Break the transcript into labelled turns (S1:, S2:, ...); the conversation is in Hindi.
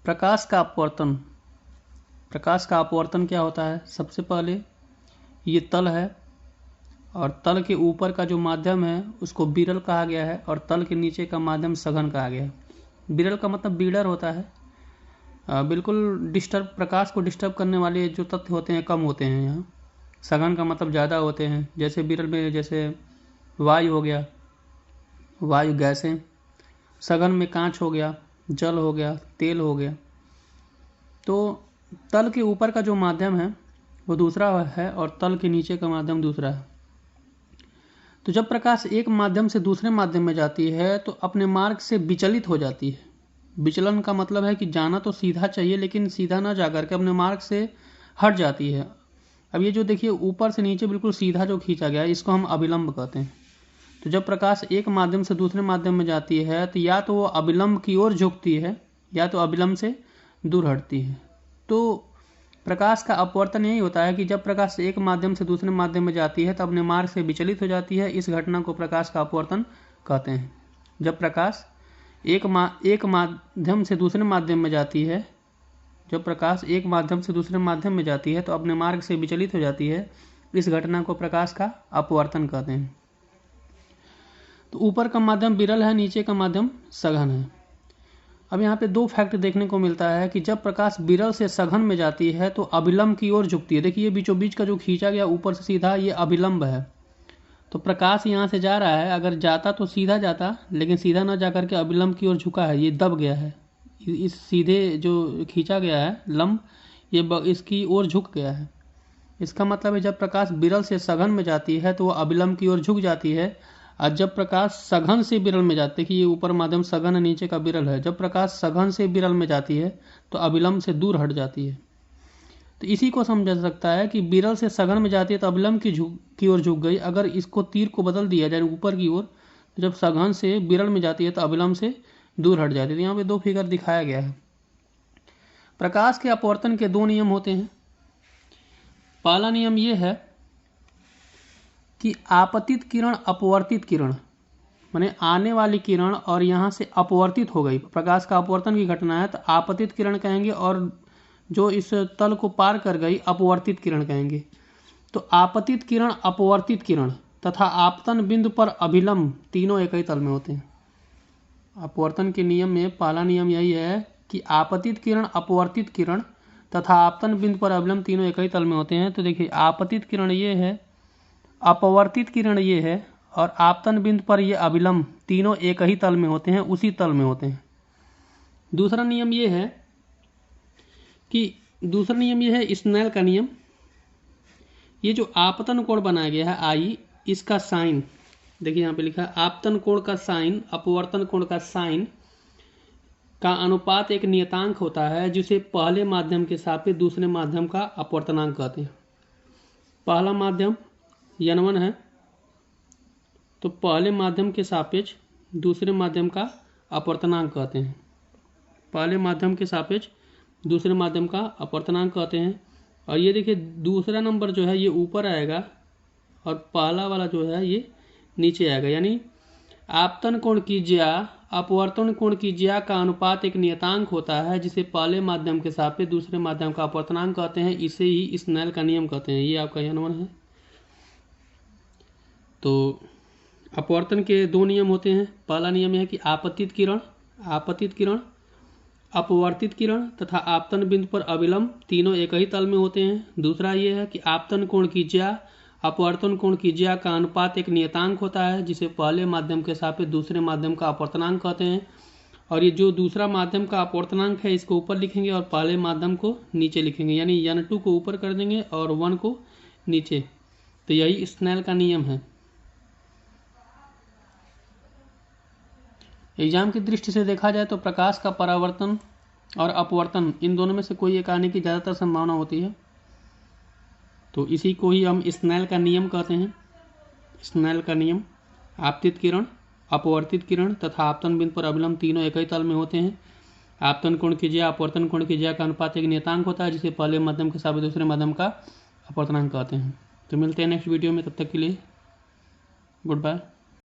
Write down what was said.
S1: प्रकाश का अपवर्तन। प्रकाश का अपवर्तन क्या होता है? सबसे पहले ये तल है और तल के ऊपर का जो माध्यम है उसको विरल कहा गया है और तल के नीचे का माध्यम सघन कहा गया है। विरल का मतलब बीडर होता है। बिल्कुल प्रकाश को डिस्टर्ब करने वाले जो तत्व होते हैं कम होते हैं यहाँ। सघन का मतलब ज़्यादा होते हैं। जैसे विरल में जैसे वायु हो गया, वायु गैसें। सघन में कांच हो गया, जल हो गया, तेल हो गया। तो तल के ऊपर का जो माध्यम है वो दूसरा है और तल के नीचे का माध्यम दूसरा है। तो जब प्रकाश एक माध्यम से दूसरे माध्यम में जाती है तो अपने मार्ग से विचलित हो जाती है। विचलन का मतलब है कि जाना तो सीधा चाहिए लेकिन सीधा ना जाकर के अपने मार्ग से हट जाती है। अब ये जो देखिए ऊपर से नीचे बिल्कुल सीधा जो खींचा गया है इसको हम अभिलंब कहते हैं। तो जब प्रकाश एक माध्यम से दूसरे माध्यम में जाती है तो या तो वो अभिलंब की ओर झुकती है या तो अभिलंब से दूर हटती है। तो प्रकाश का अपवर्तन यही होता है कि जब प्रकाश एक माध्यम से दूसरे माध्यम में जाती है तो अपने मार्ग से विचलित हो जाती है। इस घटना को प्रकाश का अपवर्तन कहते हैं। जब प्रकाश एक माध्यम से दूसरे माध्यम में जाती है, जब प्रकाश एक माध्यम से दूसरे माध्यम में जाती है तो अपने मार्ग से विचलित हो जाती है। इस घटना को प्रकाश का अपवर्तन कहते हैं। तो ऊपर का माध्यम विरल है, नीचे का माध्यम सघन है। अब यहाँ पे दो फैक्ट देखने को मिलता है कि जब प्रकाश विरल से सघन में जाती है तो अभिलंब की ओर झुकती है। देखिए बीचों बीच का जो खींचा गया ऊपर से सीधा ये अभिलंब है। तो प्रकाश यहाँ से जा रहा है, अगर जाता तो सीधा जाता लेकिन सीधा ना जाकर के अभिलंब की ओर झुका है, ये दब गया है। इस सीधे जो खींचा गया है लंब ये इसकी ओर झुक गया है। इसका मतलब है जब प्रकाश विरल से सघन में जाती है तो वो अभिलंब की ओर झुक जाती है। और जब प्रकाश सघन से विरल में जाती है कि ये ऊपर माध्यम सघन है, नीचे का विरल है, जब प्रकाश सघन से विरल में जाती है तो अभिलंब से दूर हट जाती है। तो इसी को समझा सकता है कि विरल से सघन में जाती है तो अभिलंब की ओर झुक गई। अगर इसको तीर को बदल दिया जाए ऊपर की ओर, तो जब सघन से विरल में जाती है तो अभिलंब से दूर हट जाती है। तो यहाँ पे दो फिगर दिखाया गया है। प्रकाश के अपवर्तन के दो नियम होते हैं। पहला नियम ये है कि आपतित किरण अपवर्तित किरण, माने आने वाली किरण और यहाँ से अपवर्तित हो गई, प्रकाश का अपवर्तन की घटना है तो आपतित किरण कहेंगे और जो इस तल को पार कर गई अपवर्तित किरण कहेंगे। तो आपतित किरण, अपवर्तित किरण तथा आपतन बिंदु पर अभिलंब तीनों एक ही तल में होते हैं। अपवर्तन के नियम में पहला नियम यही है कि आपतित किरण, अपवर्तित किरण तथा आपतन बिंदु पर अभिलंब तीनों एक ही तल में होते हैं। तो देखिए आपतित किरण ये है, अपवर्तित किरण ये है और आपतन बिंदु पर ये अभिलंब तीनों एक ही तल में होते हैं, उसी तल में होते हैं। दूसरा नियम ये है स्नेल का नियम। ये जो आपतन कोण बनाया गया है आई, इसका साइन देखिए यहाँ पे लिखा है आपतन कोण का साइन अपवर्तन कोण का साइन का अनुपात एक नियतांक होता है जिसे पहले माध्यम के सापेक्ष दूसरे माध्यम का अपवर्तनांक कहते हैं। पहला माध्यम n1 है तो पहले माध्यम के सापेक्ष दूसरे माध्यम का अपवर्तनांक कहते हैं। पहले माध्यम के सापेक्ष दूसरे माध्यम का अपवर्तनांक कहते हैं। और ये देखिए दूसरा नंबर जो है ये ऊपर आएगा और पहला वाला जो है ये नीचे आएगा। यानी आपतन कोण की ज्या अपवर्तन कोण की ज्या का अनुपात एक नियतांक होता है जिसे पहले माध्यम के सापेक्ष दूसरे माध्यम का अपवर्तनांक कहते हैं। इसे ही स्नेल का नियम कहते हैं। ये आपका n1 है। तो अपवर्तन के दो नियम होते हैं। पहला नियम है कि आपतित किरण, अपवर्तित किरण तथा आपतन बिंदु पर अभिलंब तीनों एक ही तल में होते हैं। दूसरा ये है कि आपतन कोण की ज्या अपवर्तन कोण की ज्या का अनुपात एक नियतांक होता है जिसे पहले माध्यम के सापेक्ष दूसरे माध्यम का अपवर्तनांक कहते हैं। और ये जो दूसरा माध्यम का अपवर्तनांक है इसको ऊपर लिखेंगे और पहले माध्यम को नीचे लिखेंगे। यानी n2 को ऊपर कर देंगे और 1 को नीचे। तो यही स्नेल का नियम है। एग्जाम की दृष्टि से देखा जाए तो प्रकाश का परावर्तन और अपवर्तन इन दोनों में से कोई एक आने की ज़्यादातर संभावना होती है। तो इसी को ही हम स्नेल का नियम कहते हैं। स्नेल का नियम, आपतित किरण, अपवर्तित किरण तथा आपतन बिंदु पर अभिलंब तीनों एक ही तल में होते हैं। आपतन कोण की ज्या अपवर्तन कोण की ज्या का अनुपात एक नियतांक होता है जिसे पहले माध्यम के सापेक्ष दूसरे माध्यम का अपवर्तनांक कहते हैं। तो मिलते हैं नेक्स्ट वीडियो में, तब तक के लिए गुड बाय।